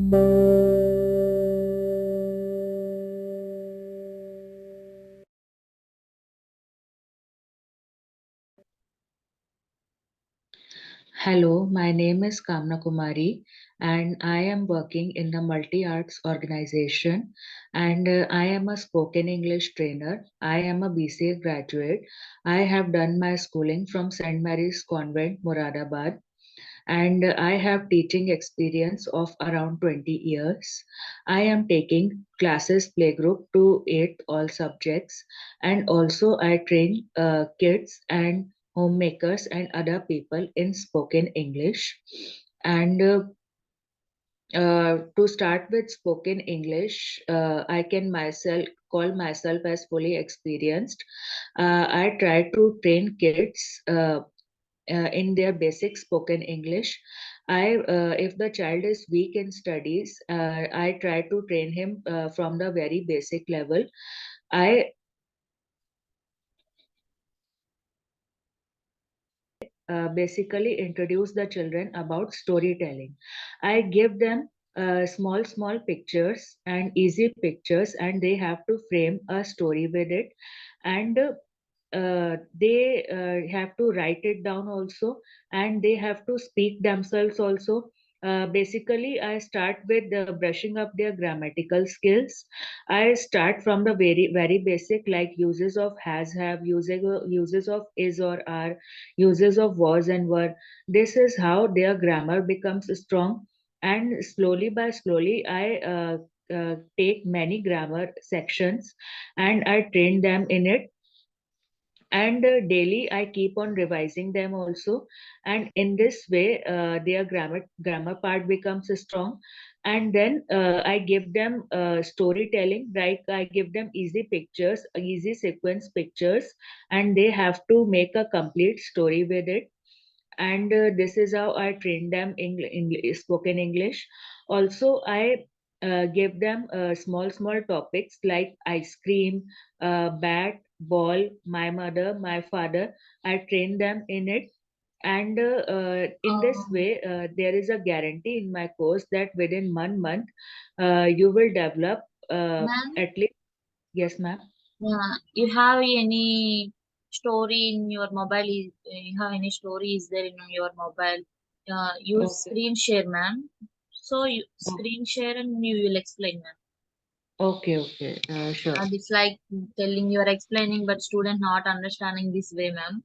Hello, my name is Kamna Kumari and I am working in the MulteArts organization and I am a spoken English trainer. I am a BCA graduate. I have done my schooling from St. Mary's Convent, Moradabad, and I have teaching experience of around 20 years. I am taking classes playgroup to 8 all subjects, and also I train kids and homemakers and other people in spoken English. And to start with spoken English, I can myself call myself as fully experienced. I try to train kids in their basic spoken English. If the child is weak in studies, I try to train him from the very basic level. I basically introduce the children about storytelling. I give them small pictures and easy pictures, and they have to frame a story with it. And they have to write it down also, and they have to speak themselves also. Basically, I start with brushing up their grammatical skills. I start from the very basic, like uses of has, have, uses of is or are, uses of was and were. This is how their grammar becomes strong, and slowly by slowly, I take many grammar sections and I train them in it, and daily I keep on revising them also, and in this way their grammar part becomes strong. And then I give them storytelling, like I give them easy pictures, easy sequence pictures, and they have to make a complete story with it. And this is how I train them English, spoken English. Also, I give them small topics like ice cream, bat, ball, my mother, my father. I train them in it, and in this Um, way, there is a guarantee in my course that within 1 month, you will develop Ma'am, at least. Yes, ma'am. you have any story in your mobile? You have any story is there in your mobile? Use Okay. screen share, ma'am. So you Oh, screen share and you will explain, ma'am. okay. Okay. Sure. It's like telling you are explaining, but student not understanding this way, ma'am.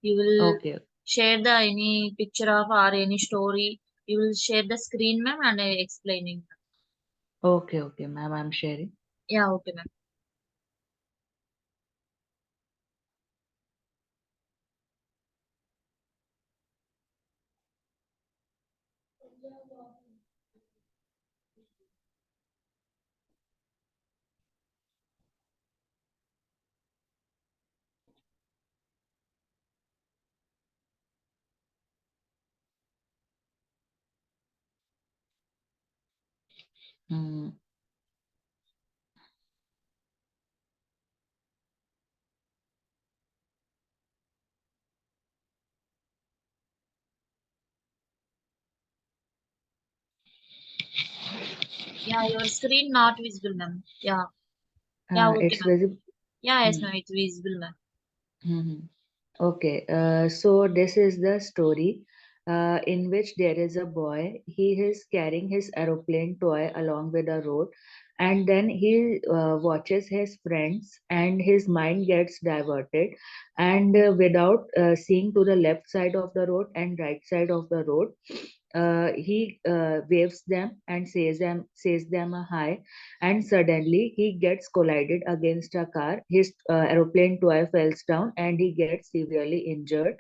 You will Okay. share the any picture of or any story. You will share the screen, ma'am, and explaining. Okay. Okay, ma'am. I'm sharing. Yeah, okay, ma'am. Hmm. Yeah, your screen not visible, ma'am. Yeah, yeah, okay, It's ma'am. visible. Yeah, yes, Hmm. ma'am. It's visible, ma'am. Hmm. Okay, so this is the story in which there is a boy. He is carrying his aeroplane toy along with a road, and then he watches his friends, and his mind gets diverted. And without seeing to the left side of the road and right side of the road, he waves them and says them a hi, and suddenly he gets collided against a car. His aeroplane toy falls down and he gets severely injured,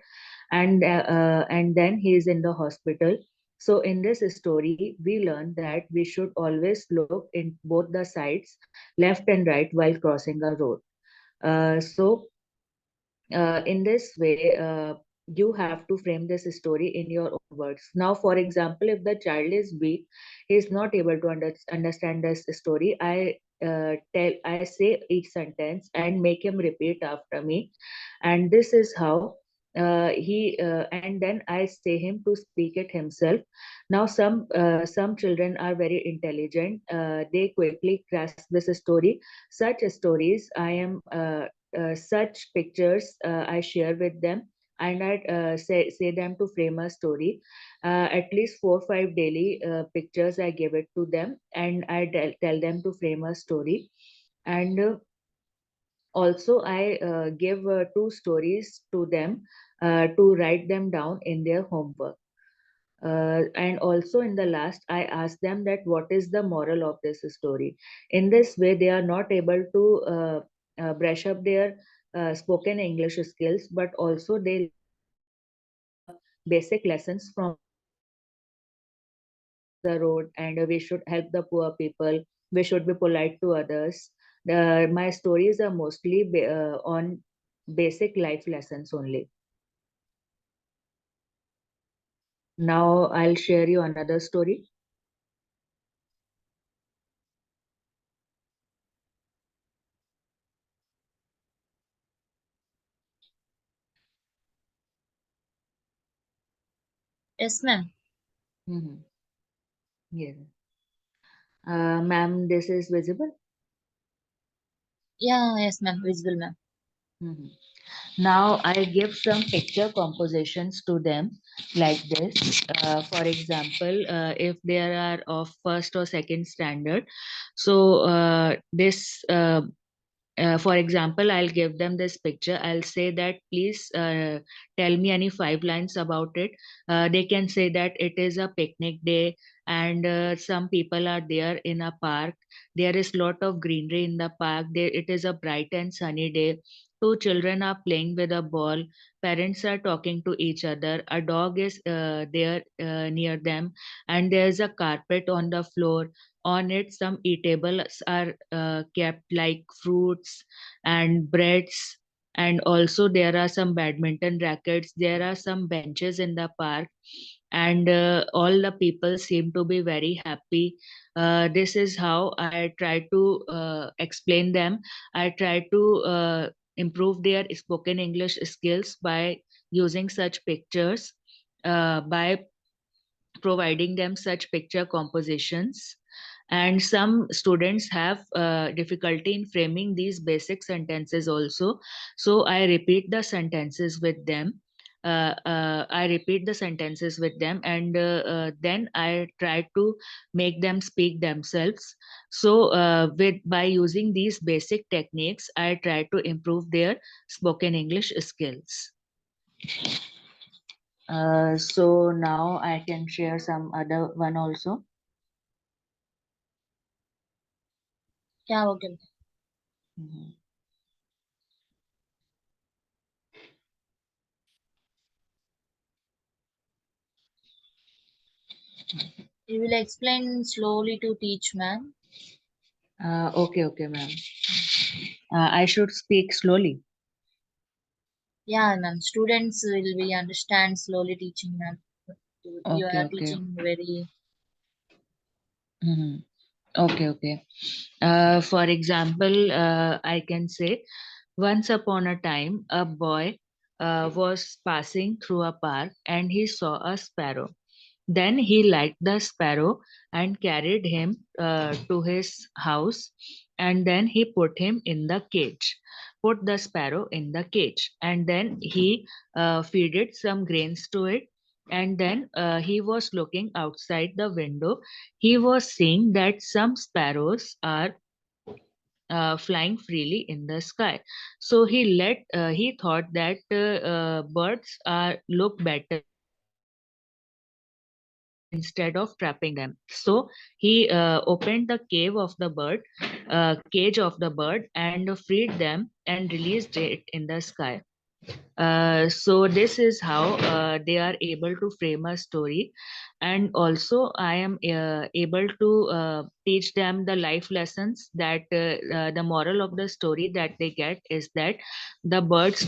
and then he is in the hospital. So in this story we learn that we should always look in both the sides, left and right, while crossing a road. So in this way, you have to frame this story in your own words. Now, for example, if the child is weak, he is not able to understand this story. I say each sentence and make him repeat after me, and this is how. he and then I say him to speak it himself. Now some children are very intelligent. They quickly grasp this story. Such stories I am such pictures I share with them, and I say them to frame a story. At least 4 5 daily pictures I give it to them, and I tell them to frame a story. And also, I give two stories to them to write them down in their homework. And also, in the last, I ask them that what is the moral of this story. In this way, they are not able to brush up their spoken English skills, but also they basic lessons from the story, that we should cross the road and we should help the poor people. We should be polite to others. My stories are mostly on basic life lessons only. Now I'll share you another story. Yes, ma'am. Mhm. Yes. Ma'am, this is visible. Yeah, yes, ma'am. Visible, ma'am. Mhm. Now I give some picture compositions to them like this. For example, if they are of first or second standard, so this for example, I'll give them this picture. I'll say that please tell me any 5 lines about it. They can say that it is a picnic day, and some people are there in a park. There is lot of greenery in the park. There, it is a bright and sunny day. Two children are playing with a ball. Parents are talking to each other. A dog is there near them, and there's a carpet on the floor. On it, some eatables are kept like fruits and breads. And also, there are some badminton rackets. There are some benches in the park, and all the people seem to be very happy. This is how I try to explain them. I try to improve their spoken English skills by using such pictures, by providing them such picture compositions. And some students have difficulty in framing these basic sentences also, so I repeat the sentences with them. I repeat the sentences with them, and then I try to make them speak themselves. So with by using these basic techniques, I try to improve their spoken English skills. So now I can share some other one also. Yeah, okay. Mhm. You will explain slowly to teach, ma'am. Okay, ma'am. I should speak slowly. Yeah, ma'am. Students will be understand slowly teaching, ma'am. You Okay, are okay. teaching very. Mhm. Okay. For example, I can say, once upon a time, a boy was passing through a park and he saw a sparrow. Then he liked the sparrow and carried him to his house, and then he put him in the cage. Put the sparrow in the cage, and then he feeded some grains to it. And then he was looking outside the window. He was seeing that some sparrows are flying freely in the sky. So he thought that birds are look better instead of trapping them. So he opened the cage of the bird, and freed them and released it in the sky. So this is how they are able to frame a story. And also I am able to teach them the life lessons, that the moral of the story that they get is that the birds